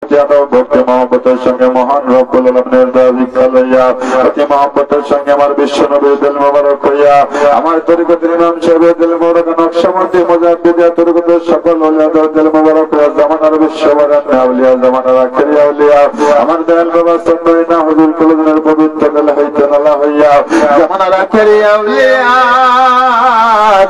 ভক্তি মহব্বতের সঙ্গে মহান রব্বুল আলামিনের দয়া ভিক্ষা লইয়া অতি মহব্বতের সঙ্গে আমার বিশ্ব নবীর দিল মোবারক হইয়া আমার তরিকতের ইমাম সাহেবের দিল মোবারক নকশবন্দি মুজাদ্দিদিয়া তরিকতের সকল ওলিয়াদের দিল মোবারক হইয়া জামানার বিশ্ববরেণ্য আউলিয়া জামানার আখেরি আউলিয়া আমার দয়াল বাবা সন্ন্যইনা হুজুর কুলুনের পবিত্র দিল হইতে নালা হইয়া জামানার আখেরি আউলিয়া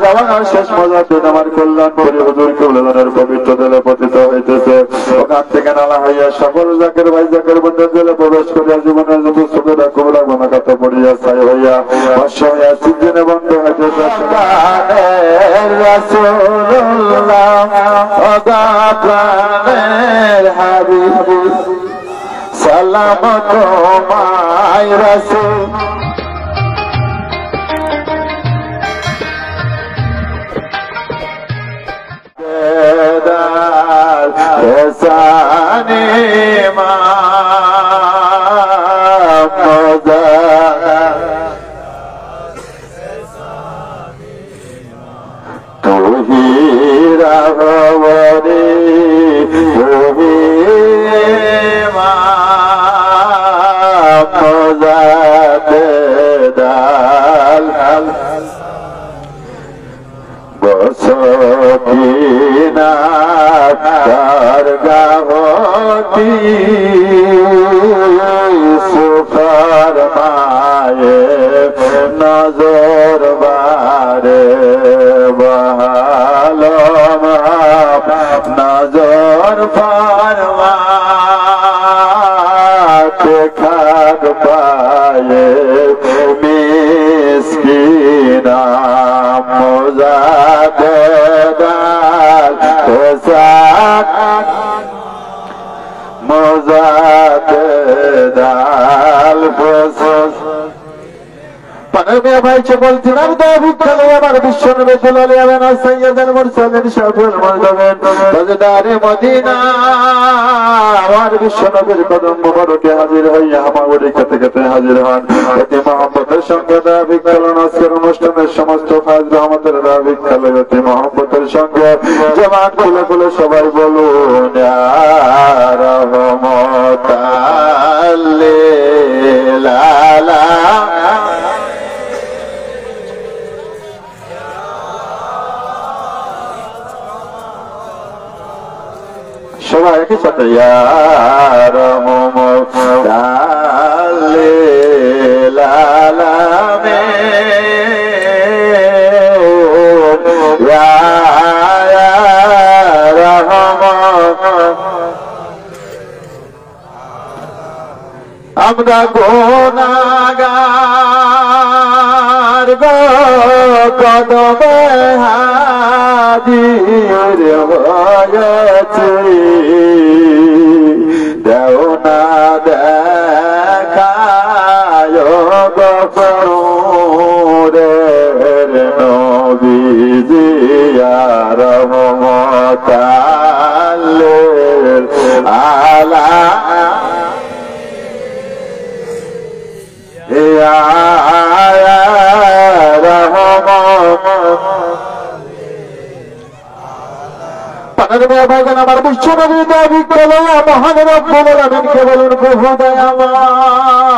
জামানার শেষ মুজাদ্দিদ আমার কল্যাণপুরী হুজুর কুলুনের পবিত্র দিলে পতিত হইতেছে ওখান থেকে নালা হইয়া সকল জাকের ভাই জাকের বন্ধুর দিলে প্রবেশ করিয়া জীবনের যত সুখেরা কুমরা গুণাকাতে পড়িয়া ছাই হইয়া বর্ষ হইয়া সিজনে বন্ধ হইতেছে রাসূলুল্লাহ প্রাণের হাবিব সালাম তোমায় রাসূল রেসানে মা তুহি রাঘবরে তুহি মা দাল বসকিনা গাহতি সুফর মায়ে নজর বারে বহালম নজর ফারমা খাগ পায়ে মিসকিনা মুজাদে দাল মুজাদে দাল পানামিয়া ভাই বলছিলাম তো ভিক্ষালে আমার বিশ্ব নবী সাল্লাল্লাহু আলাইহি ওয়া সাল্লামের মুরসালিন শাফিউল মুরসালিন তাজদারে মদিনা আমার বিশ্ব নবীর কদম মোবারকে হাজির হইয়া আমার ওই খেতে হাজির হন অতি মহব্বতের সঙ্গে দয়া ভিক্ষালন আজকের অনুষ্ঠানের সমস্ত ফাজ রহমতের দয়া ভিক্ষালে অতি মহব্বতের সঙ্গে জবান খুলে খুলে সবাই বলুন ইয়া রহমতাল লিল আলামিন সবাই একই সাথে ইয়া রহমতাল লিল আলামিন ইয়া রহমত আমরা গুনাহগার কদমে হাজির হয়েছি দেও না দেখায় গফুরের নবীজি ইয়া রহমতাল লিল আলামিন ইয়া রহমত পানার ভাইজান আমার বিশ্ব নবী দাবি করলো মহান রব্বুল আলামিনকে বলুন প্রভু দয়াময়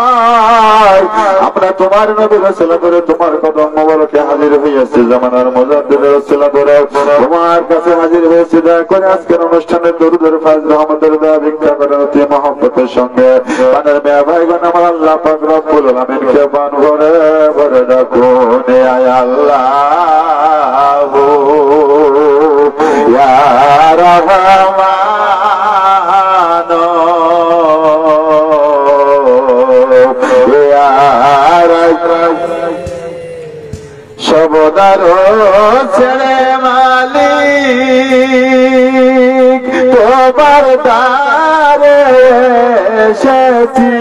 আমরা তোমার নবীর রাসূল করে তোমার কদম মোবারকে হাজির হইয়াছি জামানার মুজাদ্দিদের রাসূল করে তোমার কাছে হাজির হয়েছি দয়া করে আজকের অনুষ্ঠানে দরুদের ফাজ রহমতের দয়া ভিক্ষা করে অতি মহব্বতের সঙ্গে পানার ভাইজান আমার আল্লাহ পাক রব্বুল আলামিনকে পান ভরে ভরে ডাকুন আয় আল্লাহ ইয়া রহমান ইয়া সবদার ছেড়ে মালিক তোমার দ্বারে এসেছি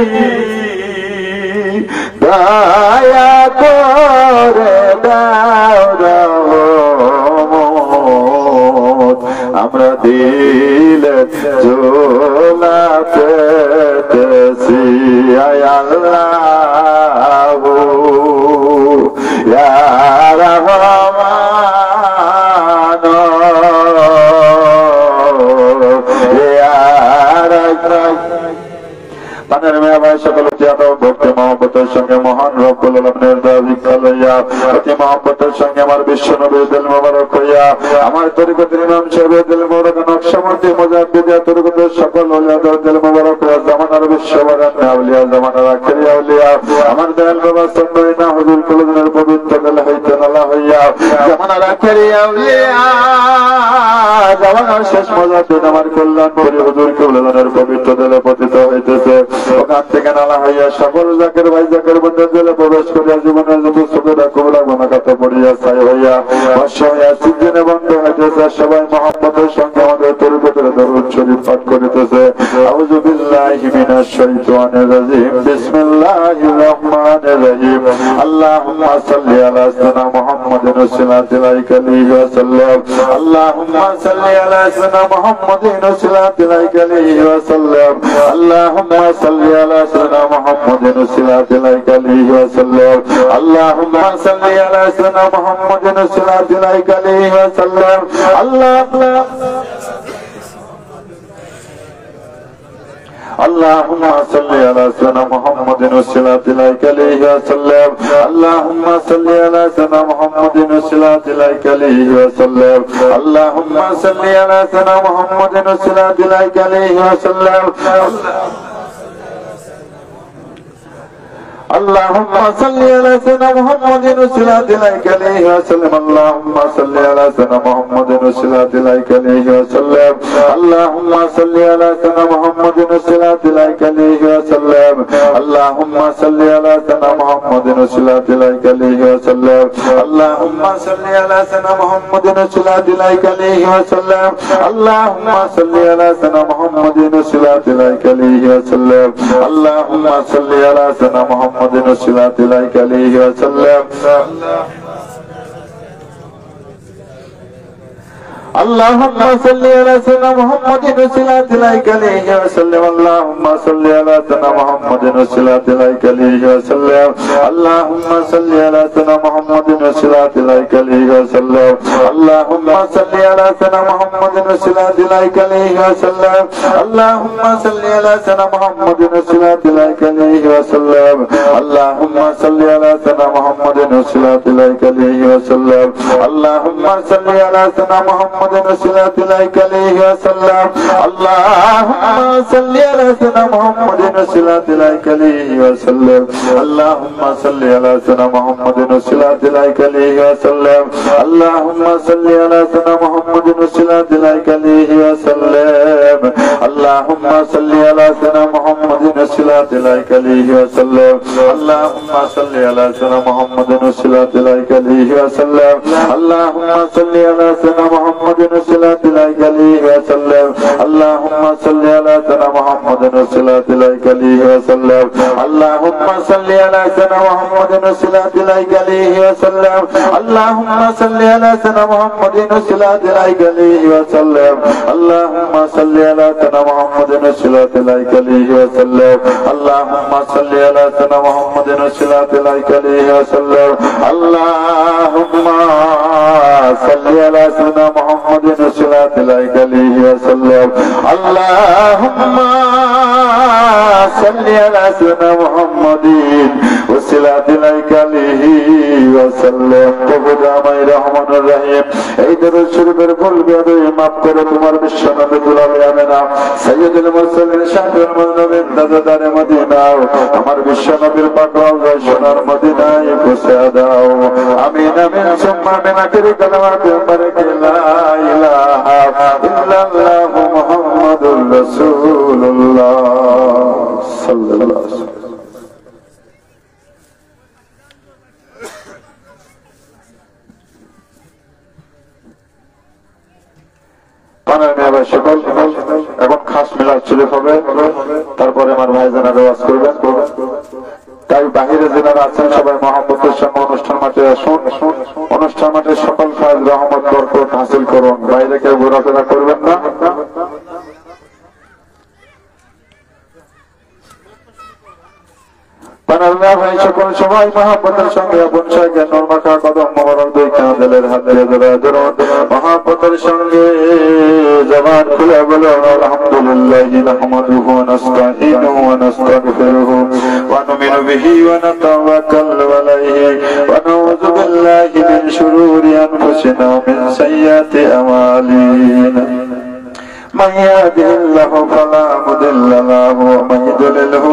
দয়া করে দাও রহমত আমরা দিলে ঝোলা পেতেছি আয় আল্লাহ ইয়া রহমান ইয়া পানের মেয়া ভাই সকল ভক্তি মহব্বতের সঙ্গে মহান রব্বুল আলামিনের দয়া লইয়া অতি মহব্বতের সঙ্গে আমার বিশ্ব নবীর দিল মোবারক হইয়া আমার তরিকতের ইমাম সাহেবের দিল মোবারক নকশবন্দি মুজাদ্দিদিয়া তরিকতের সকল ওলিয়াদের দিল মোবারক হইয়া জামানার বিশ্ববরেণ্য আউলিয়া জামানার আখেরি আউলিয়া আমার দয়াল বাবা সন্ন্যইনা হুজুর কুলুনের পবিত্র দিল হইতে নালা হইয়া জামানার আখেরি আউলিয়া জামানার শেষ মুজাদ্দিদ আমার কল্যাণপুরী হুজুর কুলুনের পবিত্র দিলে পতিত হইতেছে। ওখান থেকে নালা হইয়া সকল জাকের ভাই জাকের বন্ধুর দিলে প্রবেশ করিয়া জীবনের যত সুখেরা কুবরা গুণাগাতে পড়িয়া ছাই হইয়া বর্ষা হইয়া সিজনে বন্ধ হইতেছে। সবাই মহব্বতের সঙ্গে আমাদের তরিকতের দরুদ শরীফ পাঠ করিতেছে। আউযু বিল্লাহি মিনাশ শাইতানির রাজিম। বিসমিল্লাহির রহমানির রহিম। আল্লাহুম্মা সাল্লি আলা সাইয়্যিদিনা মুহাম্মাদিন সাল্লাল্লাহু আলাইহি ওয়া সাল্লাম। আল্লাহুম্মা সাল্লি আলা সাইয়্যিদিনা মুহাম্মাদিন সাল্লাল্লাহু আলাইহি ওয়া সাল্লাম। আল্লাহুম্মা সাল্লি আলা সাইয়্যিদিনা মুহাম্মাদিন সাল্লাল্লাহু আলাইহি ওয়া সাল্লাম। আল্লাহুম্মা সাল্লি আলা সাইয়্যিদিনা মুহাম্মাদিন সাল্লাল্লাহু আলাইহি ওয়া সাল্লাম। اللهم صل على سيدنا محمد صلى الله عليه وسلم. اللهم صل على سيدنا محمد صلى الله عليه وسلم. اللهم صل على سيدنا محمد صلى الله عليه وسلم. اللهم صل على سيدنا محمد صلى الله عليه وسلم. اللهم صل على سيدنا محمد صلى الله عليه وسلم. اللهم صل على سيدنا محمد صلى الله عليه وسلم. اللهم صل على سيدنا محمد صلى الله عليه وسلم. اللهم صل على سيدنا محمد صلى الله عليه وسلم. اللهم صل على سيدنا محمد صلى الله عليه وسلم. اللهم صل على سيدنا محمد صلى الله عليه وسلم. اللهم صل على سيدنا محمد صلى الله عليه وسلم. اللهم صل على سيدنا محمد صلى الله عليه وسلم. اللهم صل على سيدنا محمد صلى الله عليه وسلم. اللهم صل على سيدنا محمد صلى الله عليه وسلم. اللهم صل على سيدنا محمد صلى الله عليه وسلم. اللهم صل على سيدنا محمد صلى الله عليه وسلم. اللهم صل على سيدنا محمد صلى الله عليه وسلم. اللهم صل على سيدنا محمد صلى الله عليه وسلم. اللهم صل على سيدنا محمد صلى الله عليه وسلم. اللهم صل على سيدنا محمد صلى الله عليه وسلم. اللهم صل على سيدنا محمد صلى الله عليه وسلم. اللهم صل على سيدنا محمد صلى الله عليه وسلم. اللهم صل على سيدنا محمد صلى الله عليه وسلم. اللهم صل على سيدنا محمد صلى الله عليه وسلم. اللهم صل على سيدنا محمد صلى الله عليه وسلم. اللهم صل على سيدنا محمد صلى الله عليه وسلم. اللهم صل على سيدنا محمد صلى الله عليه وسلم. اللهم صل على سيدنا محمد صلى الله عليه وسلم. اللهم صل على سيدنا محمد صلى الله عليه وسلم. اللهم صل على سيدنا محمد صلى الله عليه وسلم. প্রভুদামাই রহমানুর রহিম এই দরুদ শরীফের ভুল বেয়াদবি মাফ করে তোমার বিশ্ব নবী দুলালে আমেনা সাইয়্যিদুল মুরসালিন শাফিউল মুযনিবিন তাজদারে মদিনা আমার বিশ্ব নবীর পাক রওজা সোনার মদিনায় পৌঁছে দাও। আমিন আমিন সুম্মা আমিন। আখিরি কালামাত বারাকা লা ইলাহা ইল্লাল্লাহু মুহাম্মাদুর রাসূলুল্লাহ সাল্লাল্লাহু আলাইহি ওয়াসাল্লাম। এখন খাস মিলাদ শরীফ হবে, তারপরে আমার ভাই জানারা ওয়াজ করবেন। তাই বাহিরে যারা আছেন সবাই মহব্বতের সঙ্গে অনুষ্ঠান মাঠে আসুন। অনুষ্ঠান মাঠে সকল কাজ রহমত বরকত হাসিল করুন। বাইরে কেউ ঘোরাফেরা করবেন না। আল্লাহ ভাই সকল সবাই মহাব্বতের সঙ্গে আপন শাহের নূর মাখা কদম মোবারক দুই কাঁধের হাতে ধরে ধরুন মহাব্বতের সঙ্গে জবান খুলে বলুন আলহামদুলিল্লাহ নাহমাদুহু ওয়া নাস্তাঈনুহু ওয়া নাস্তাগফিরুহু ওয়া নু'মিনু বিহি ওয়া নাতাওয়াক্কালু আলাইহি ওয়া নাউযু বিল্লাহি মিন শুরুরি আনফুসিনা ওয়া মিন সাইয়্যাতি আমালিনা من يهده الله فلا مضل له ومن يضلله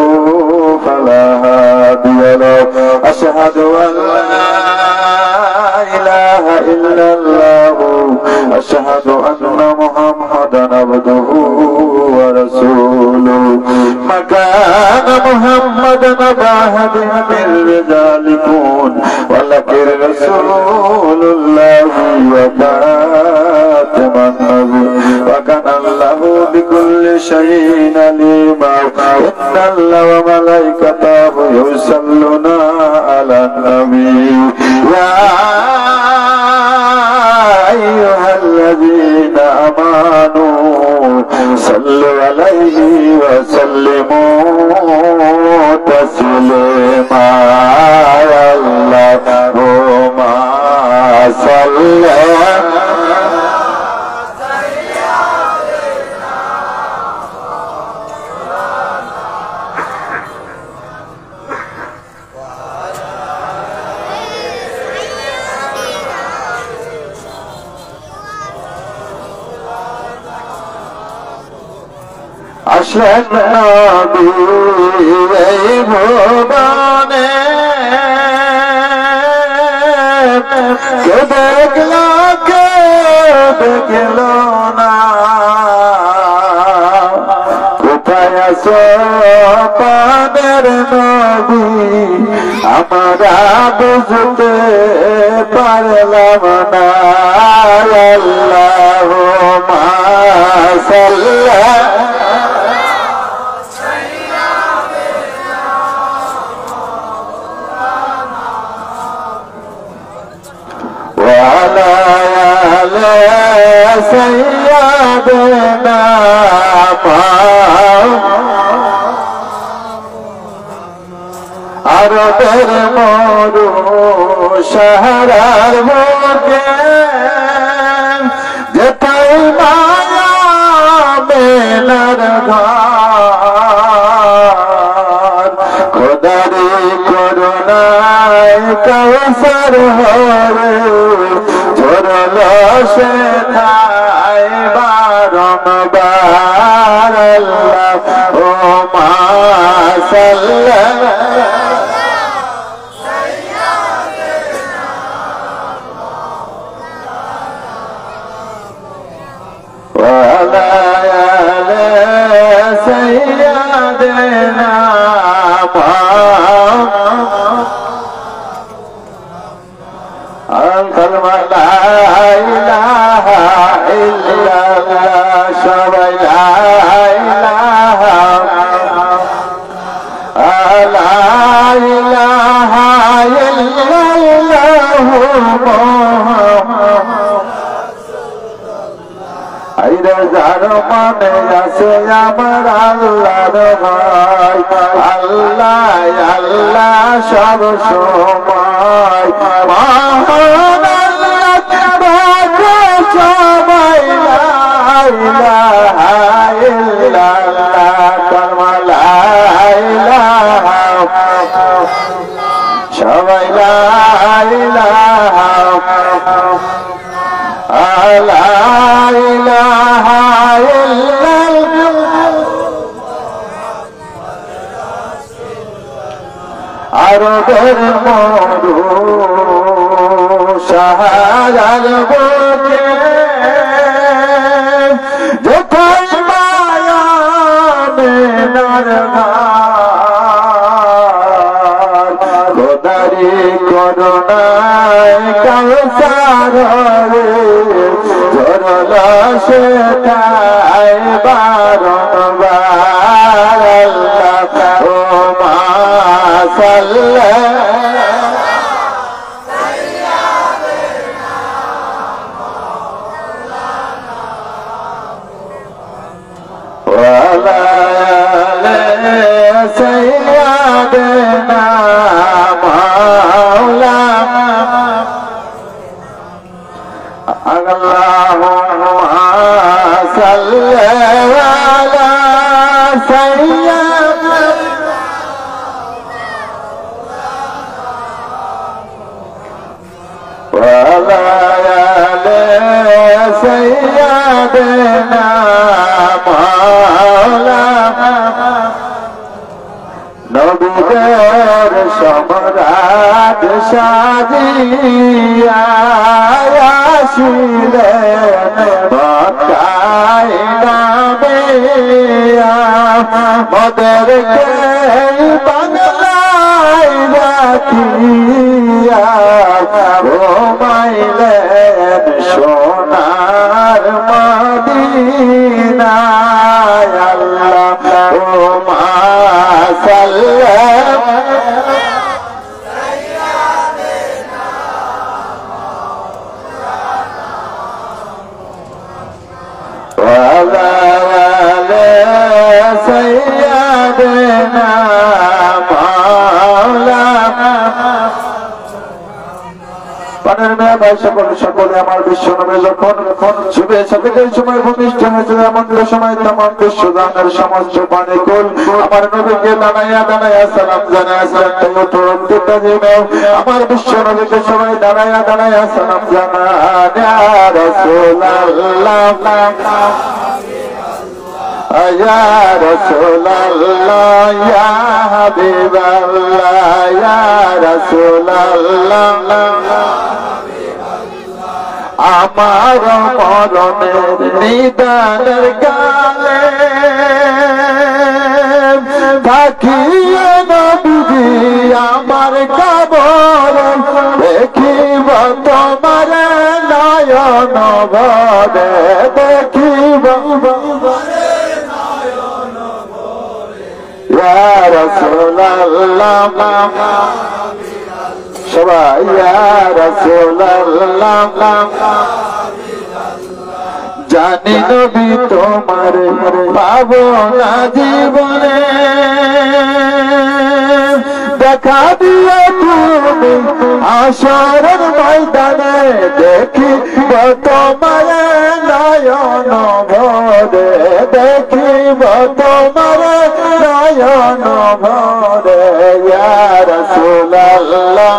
فلا هادي له أشهد أن لا إله إلا الله أشهد أن محمدا عبده ورسوله ما كان محمدا أبا أحد من رجالكم ولكن رسول الله وخاتم النبيين وكان الله بكل شيء عليما إن الله وملائكته يصلون على النبي يا أيها الذين آمنوا صلوا عليه وسلموا تسليما اللهم صل আসলেন নবী এই ভুবনে কে দেখল না কোথায় আছো পানের নবী আমরা বুঝতে পারলাম না আল্লাহুম্মা সাল্লি سيدنا আরবের মরু শাহরার বুকে যেথায় মায়া বেলার ঘর খোদারি করুণায় কাউসার হরে ঝরল সে ঠাই বারংবার আল্লাহুম্মা সাল্লি ওয়া আলা আলি সাইয়্যিদিনা لا إله إلا الله شبه لا إله لا إله إلا الله আইরে যার মনে আছে আমার আল্লাহর ভয় আল্লাহ আল্লাহ সব সময় মহান সবাই লা ইলাহা ইল্লাল্লাহ কালমা লা ইলাহা সবাই লা ইলাহা লা ইলাহা ইল্লাল্লাহ আরবের মরু শাহরার বুকে যেথায় মায়া বেনার ঘর খোদারি করুণায় কাউসার রে ঝরল সে ঠাই বারংবার আল্লাহুম্মা সাল্লি وعلى آل سيدنا আল্লাহুম্মা সাল্লি আলা সাইয়্যিদিনা ওয়া আলা আলি সাইয়্যিদিনা মাওলানা নবীদের সম্রাট সাজিয়া আসিলেন মক্কায় নামিয়া মোদেরকে বাংলায় রাখিয়া ঘুমাইলেন সোনার মদিনায় আল্লাহুম্মা সাল্লি সকলে আমার বিশ্ব নামে যখন শুভেচ্ছা থেকে সময় ভূমিষ্ঠ হয়েছে এমন সময় তেমন বিশ্বদানের সমস্ত পানিকুল আমার নবীকে দাঁড়াইয়া দাঁড়াইয়া সালাম জানাইয়া আমার বিশ্ব নবীকে সবাই দাঁড়াইয়া দাঁড়াইয়া সালাম জানান ইয়া রাসূলুল্লাহ ইয়া রাসূলুল্লাহ ইয়া হাবিবাল্লাহ ইয়া রাসূলুল্লাহ আমার মরণের নিদানের গালে থাকিয়ে নবীজি আমার কবর দেখিব তোমার নয়ন ভরে দেখিব ইয়া রাসূলুল্লাহ সবাই ইয়া রাসূলুল্লাহ জানি নবী তোমার পাবো না জীবনে দেখা দিয়ে তুমি হাসরের ময়দানে দেখিব তোমার নয়ন ভরে দেখিব তোমার নয়ন ভরে ইয়া রাসূলুল্লাহ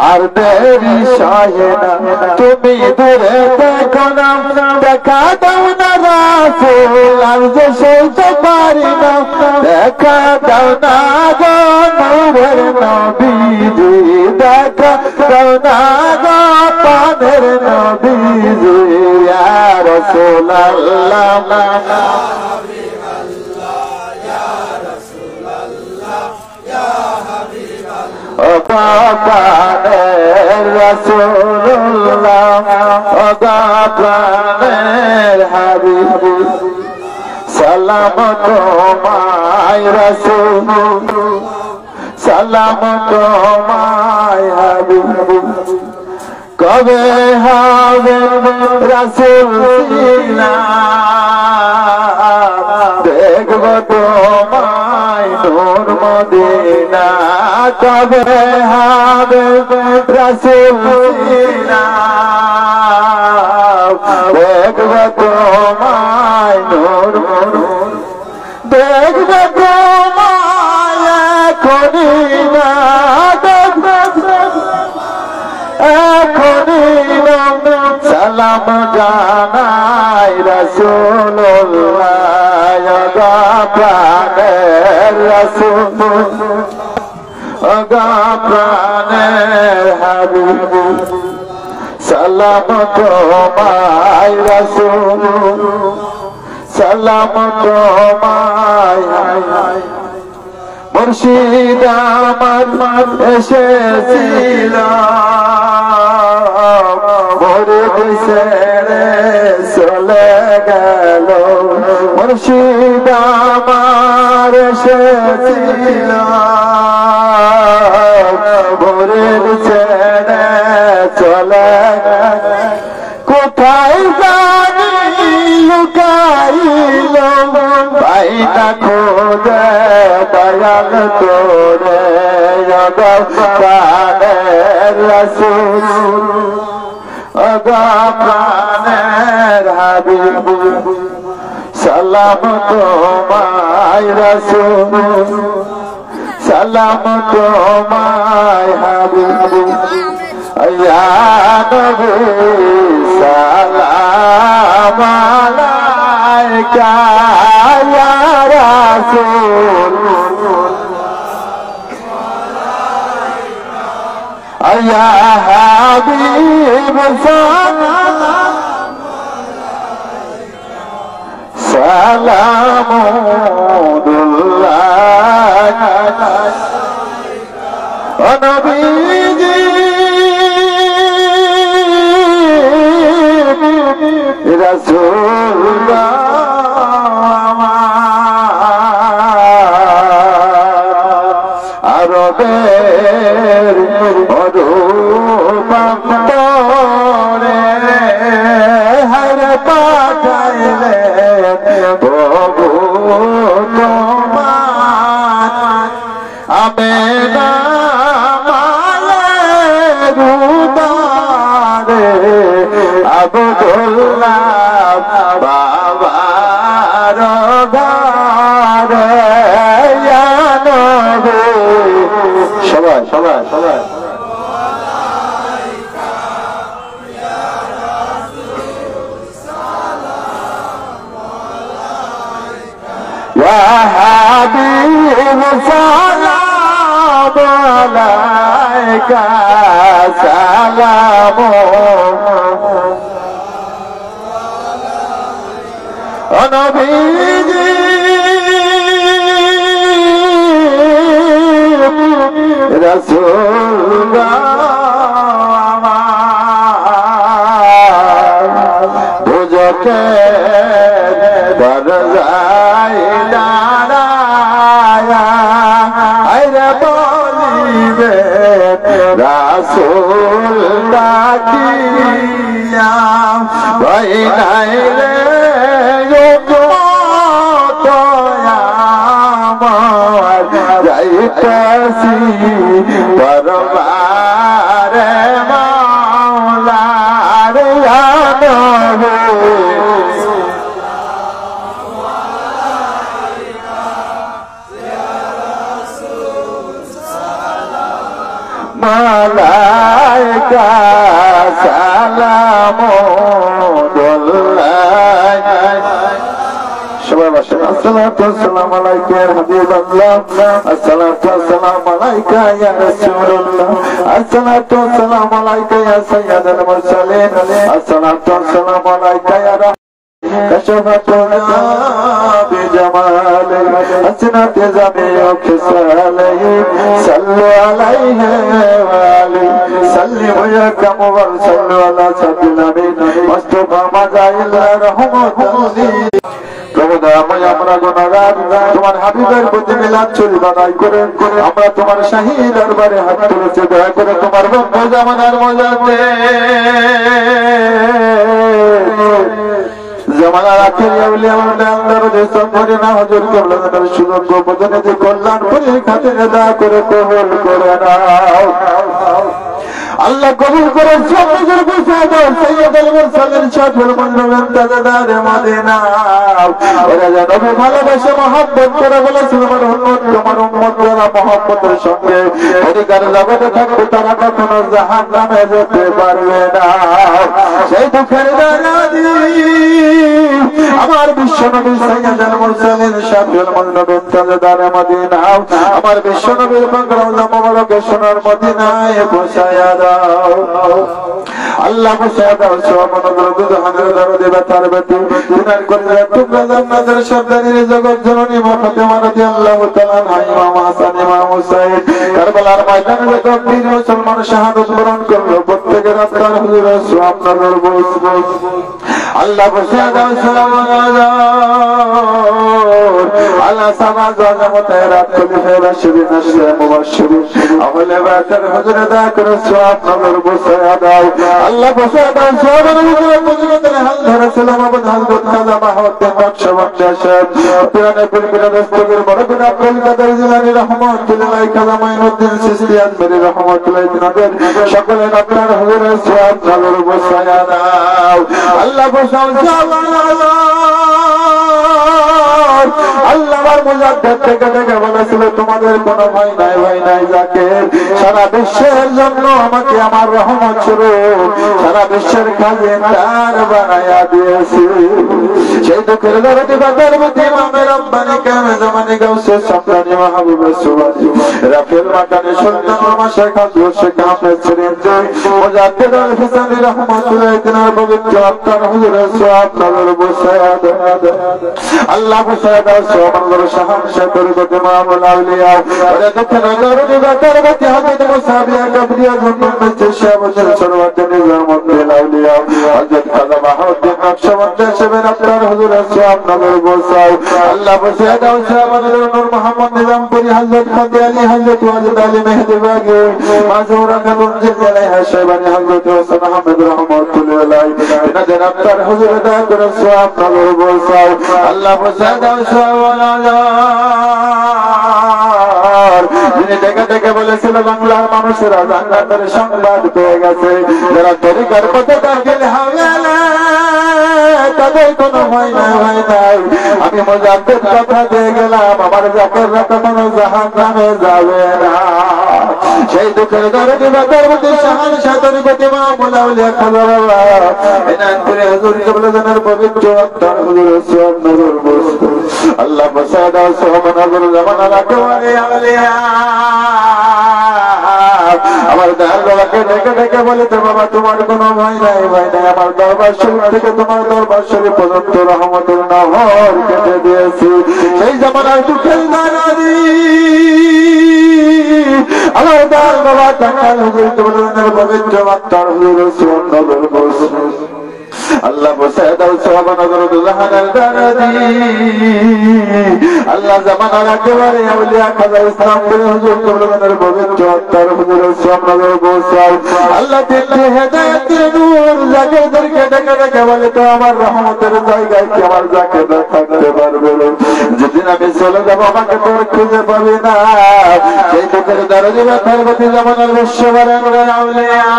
আর দেরি সহে না তুমি দূরে দেখো না দেখা দাও না রাসূল আর যে সইতে পারি না দেখা দাও না গো নূরের নবীজি দেখা দাও না গো পানের নবীজি ইয়া রাসূলুল্লাহ প্রাণের রাসূলুল্লাহ প্রাণের হাবিব সালাম তোমায় রাসূল সালাম তোমায় হাবিব কবে হবে রাসূল সিনা দেখব তোমায় নূর মদিনা কবে হবে রাসূল সিনা দেখব তোমায় নূর দেখব তোমায় এখনই না সালাম জানাই রাসূলুল্লাহ প্রাণের রাসূল প্রাণের হাবিব সালাম তোমায় রাসূল সালাম তোমায় মুর্শিদ আমার এসেছিল মুরিদ ছেড়ে চলে গেল মুর্শিদ আমার এসেছিল মুরিদ ছেড়ে চলে গেল কোথায় জানি লুকাইল বাইনা খোঁজে দয়াল তোরে প্রাণের রাসূল প্রাণের হাবিব সালাম তোমায় রাসূল সালাম তোমায় হাবিব ইয়া নবী সালাম আলাইকা ইয়া রাসূল ইয়া হাবিব সালামুল্লাহ ও নবীজি রাসূলুল্লাহ আরবের মরুপ্রান্তরে হর পাঠাইলে প্রভু তোমার আমেনা মায়ের উদরে আব্দুল্লাহ বাবার ঘরে ইয়া নবী সবাই সবাই সবাই ইয়া হাবিব সালাম আলাইকা সালাম ও নবীজি রাসূলুল্লাহ বুঝকে দরজায় দাঁড়ায়া আইরে বলিবে রাসূল ডাকিয়া ভাই নাই রে যাইতেছি দরবারে মাওলার ইয়া নবী মালাইকা সালামুল্লাহ সবাই বসেন আসসালাতু ওয়াসসালামু আলাইকা ইয়া হাবিবাল্লাহ আসসালাতু ওয়াসসালামু আলাইকা ইয়া রাসূলুল্লাহ আসসালাতু ওয়াসসালামু আলাইকা ইয়া সাইয়্যিদাল মুরসালিন আসসালাতু ওয়াসসালামু আলাইকা ইয়া كشفتنا بجماله حسنت جميع خصاله صلوا عليه وآله سلموا يركم وصلوا على سيدنا النبي مصطفى مجاهل رحمة الله প্রভুদয়াময় আমরা গুনাহগার তোমার হাবিবের প্রতি মিলাদ শরীফ আদায় করে আমরা তোমার শাহী দরবারে হাত তুলেছি দয়া করে তোমার বন্ধু জামানার মজাতে জামানার আখের আউলিয়া আল্লাহর দেশম করে না হুজুর কেবলার সুযোগ্য প্রতিনিধি কল্যাণ করে খাতিরে দয়া করে কবুল করে নাও আল্লাহ কবুল করে সবুজের বুঝাবো সাইয়্যিদুল মুরসালিন শাফিউল মুনজিরিন তাজদারে মদিনা ওরা যেন ভালোবাসে মহব্বত করে বলেছিল তোমার উম্মত যারা মহব্বতের সঙ্গে অধিকার জগতে থাকবে তারা কখনো জাহান্নামে যেতে পারবে না সেই দুঃখের দানাদি আমার বিশ্বনবী সাইয়্যিদুল মুরসালিন শাফিউল মুনজিরিন তাজদারে মদিনা আমার বিশ্বনবীর পাক রওজা মুবারকে সোনার মদিনায় পৌঁছায়া আল্লাহ মুসাদাও সবনগর জাহানের দরদে বাতার বেতু দিনার করে তোমরা জান্নাতের সরদারের জগৎ জননী ফাতেমা রাদিয়াল্লাহু তাআলা ইমাম হাসান ইমাম হুসাইন কারবালার ময়দানে তকবীর মুসলমান শাহাদাত বরণ করলো প্রত্যেকের আত্মার হুজুরে সওয়াব নজর বস আল্লাহ মুসাদাও সালাম আলাইহি على سما زعمت رات خليفة راشدين الشام مبشرين أولي باكر حضر ذاكر السواب نظر بسيادة الله بسيادة سواب نظر بسيادة هل درسل مبد هل دود هذا محوط نقش وقشاشات پیرانے پلکر دستگر برکن اقل قدر زلانی رحمت للائی کلمین الدین سسلیات میری رحمت للائی نظر شکل نقرار حضر سواب نظر بسیادة الله بسیادة আল্লাহর মুজাদ্দিদ থেকে থেকে বলেছিল তোমাদের কোনো ভয় নাই জাকির সারা বিশ্বের জন্য আমাকে আমার রহমত স্বরূপ সারা বিশ্বের খাজিনদার বানায়া দিয়েছি সেই দুঃখের দরদি বাজার মধ্যে ইমামে রব্বানি কামে জামানি গাউসে সাফরানি মাহবুব সুবানি রাফিল মাকানি সুলতান মামা শেখ আব্দুল শেখ আহমেদ শরীফ মুজাদ্দিদ আল ফিসানি রাহমাতুল্লাহ তাআলার পবিত্র আত্মার হুজুরে সওয়াব নজর বসায়াদ আল্লাহ বসায়াদ সোমানগর শাহান শেখর গতে মামুল আউলিয়া ওরে দেখে নজর দিবা করবতি হযরত মুসাবিয়া কাবরিয়া জন্নত চেশাবতের সরওয়াতে নিজামুদ্দিন আউলিয়া হযরত খাজা বাহাউদ্দিন নকশবন্দ শেবের আত্মার হুজুরে সওয়াব নজর বসাও আল্লাহ বসায়াদ সোমানগর নূর মোহাম্মদ নিজামপুরি হযরত খাদি আলী হযরত ওয়াজিদ আলী মেহেদি বাগি মাজুরা খাতুন জিলাইহা শেবানি হযরত হোসেন আহমেদ রহমাতুল্লাহ এনাদের আত্মার হুজুরে দয়া করে সওয়াব নজর বসাও আল্লাহ বসায়াদ যিনি দেখে দেখে বলেছিল বাংলার মানুষেরা জান্নাতের সংবাদ পেয়ে গেছে যারা তরিকার পথে দাখিল হবে তাদের কোনো ভয় নাই আমি মুজাদ্দিদ কথা দিয়ে গেলাম আমার জাকিররা কখনো জাহান্নামে যাবে না সেই দুঃখের দরদি বাজার মধ্যে শাহান শাহর গতি মামুল আউলিয়া খাজা বাবা এনানপুরে হুজুর কিবলার পবিত্র আত্মার হুজুর সওয়াব নজর বসতো আল্লাহ বসাদা সওয়াব নজর জামানা রাখওয়ারে আউলিয়া আমার দরবারকে দেখে দেখে বলে তো বাবা তোমার কোনো ভয় নাই আমার দরবার শরীফ থেকে তোমার দরবার শরীফ পর্যন্ত রহমতের নহর কেটে দিয়েছি সেই জামানার দুঃখের দানাদি আমার বাবা টাকাল হুজুর কিবলার পবিত্র আত্মার হুজুর সওয়াব নজর বসতো আল্লাহ বসায় দাও সওয়াব নজর জাহানার দানাদি আল্লাহ জামানার একেবারে আউলিয়া খাজা ইসলামপুর হুজুর কিবলার পবিত্র আত্মার হুজুর সওয়াব নজর বসাও আল্লাহ দিতে হেদায়েতের নূর জাকিরদেরকে ডেকে ডেকে বলে তো আমার রহমতের জায়গায় কি আমার জাকির থাকতে পারবে যেদিন আমি চলে যাবো আমাকে তোর খুঁজে পাবি না সেই দুঃখের দরদি ব্যথার প্রতি জামানার বিশ্ববরেণ্যের আউলিয়া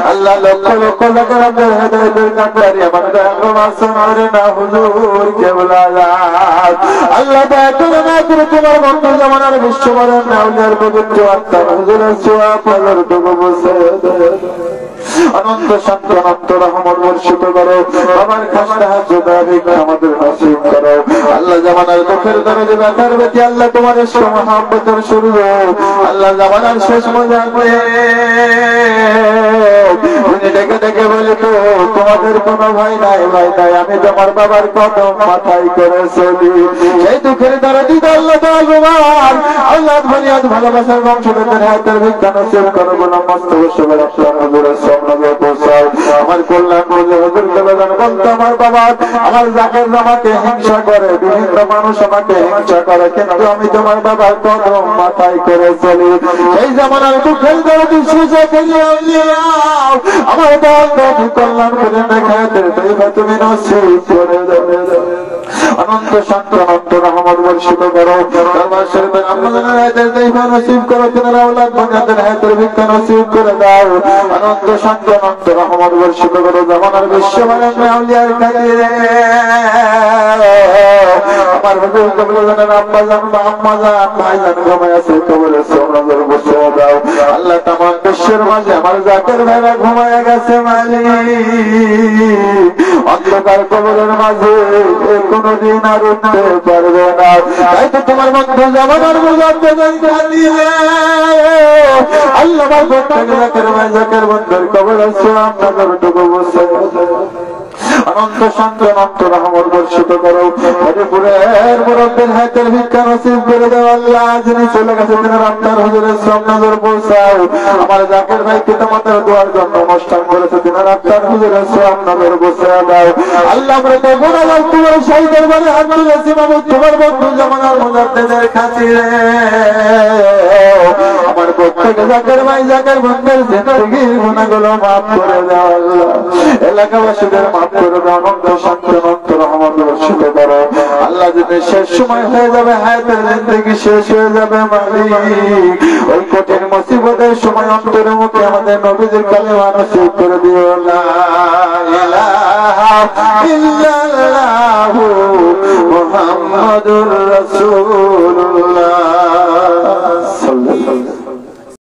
আল্লাহ লক্ষ লক্ষ জাকিরদের হেদায়েতের কান্ডারি আমার দয়ালু মাসুমারে না হুজুর কিবলা আল্লাহ দয়া করে না করে তোমার বন্ধু জামানার বিশ্ববরেণ্য আউলিয়ার পবিত্র আত্মার হুজুরের সওয়াব নজর দেবো বসে অনন্ত শান্ত অনন্ত রহমত বর্ষিত করো আমার খাসটা হাত আমাদের নসিব করো আল্লাহ জামানার দুঃখের দরদি ব্যথার ব্যথি আল্লাহ তোমার ইশক মহব্বতের শুরু আল্লাহ জামানার শেষ মোজাবে উনি ডেকে ডেকে বলে তো তোমাদের কোনো ভয় নাই আমি তোমার বাবার কদম মাথায় করে চলি সেই দুঃখের দরদি আল্লাহ তোমার আল্লাহ ফরিয়াদ ভালোবাসার বংশধরদের হাতের ভিক্ষা নসিব করো বলে মস্ত বসবের আপনার হুজুরের সামনে বসাও আমার কল্যাণ বলে হুজুর কেবলান বলতো আমার বাবা আমার জাকির আমাকে হিংসা করে বিভিন্ন মানুষ আমাকে হিংসা করে কিন্তু আমি তোমার বাবার কদম মাথায় করে চলি সেই জামানার দুঃখের দরদি সুযোগ আমার বন্ধু কল্যাণ করে দেখাতে তুমি নসিব করে দেবে অনন্ত শান্ত অনন্ত রহমত বর্ষিত করো দরবার শরীফের আপনাদের হায়াতের দৈবা নসিব করো তোমার আওলাদ বান্দাদের হায়াতের ভিক্ষা নসিব করে দাও অনন্ত শান্ত অনন্ত রহমত বর্ষিত করো জামানার বিশ্ববরেণ্য আউলিয়ার কাছে আমার হুজুর কিবলার আব্বা জান আম্মা জান ভাই জান ঘুমায় আছে কবরে নজর বসে দাও আল্লাহ তামাম বিশ্বের মাঝে আমার জাকির ভাইরা ঘুমায় গেছে মালিক অন্ধকার কবরের মাঝে কোনদিন আর উঠতে পারবে না তাই তো তোমার বন্ধু জামানার মুজাদ্দিদ দিলে আল্লাহ আমার প্রত্যেক জাকির ভাই জাকির বন্ধুর কবরের সওয়াব নজর দেবো বসে অনন্ত শান্ত অনন্ত রহমত বর্ষিত করো। হরিপুরের মুরব্বির হাতের ভিক্ষা নসিব করে দাও আল্লাহ। যিনি চলে গেছে তিনি আপনার হুজুরের সব নজর পৌঁছাও। আমার জাকের ভাই পিতামাতার দোয়ার জন্য অনুষ্ঠান করেছে, তিনি আপনার হুজুরের সব নজর পৌঁছায় দাও আল্লাহ। আমরা তো গুনাহগার তোমার সেই দরবারে হাত তুলেছি বাবু, তোমার বন্ধু জামানার মুজাদ্দিদের খাতিরে আমার প্রত্যেক জাকের ভাই জাকের বন্ধের জিন্দেগির গুনাহগুলো মাফ করে দাও আল্লাহ। এলাকাবাসীদের মাফ করে দাও। অনন্ত শান্তি অনন্ত রহমত বর্ষিত করো আল্লাহ। যদি শেষ সময় হয়ে যাবে, হায়াতের জিন্দেগি শেষ হয়ে যাবে মালিক, ওই কঠিন মুসিবতের সময় অন্তরের মুখে আমাদের নবীদের কালেমা নসিব করে দিও। লা ইলাহা ইল্লাল্লাহু মুহাম্মাদুর রাসূল।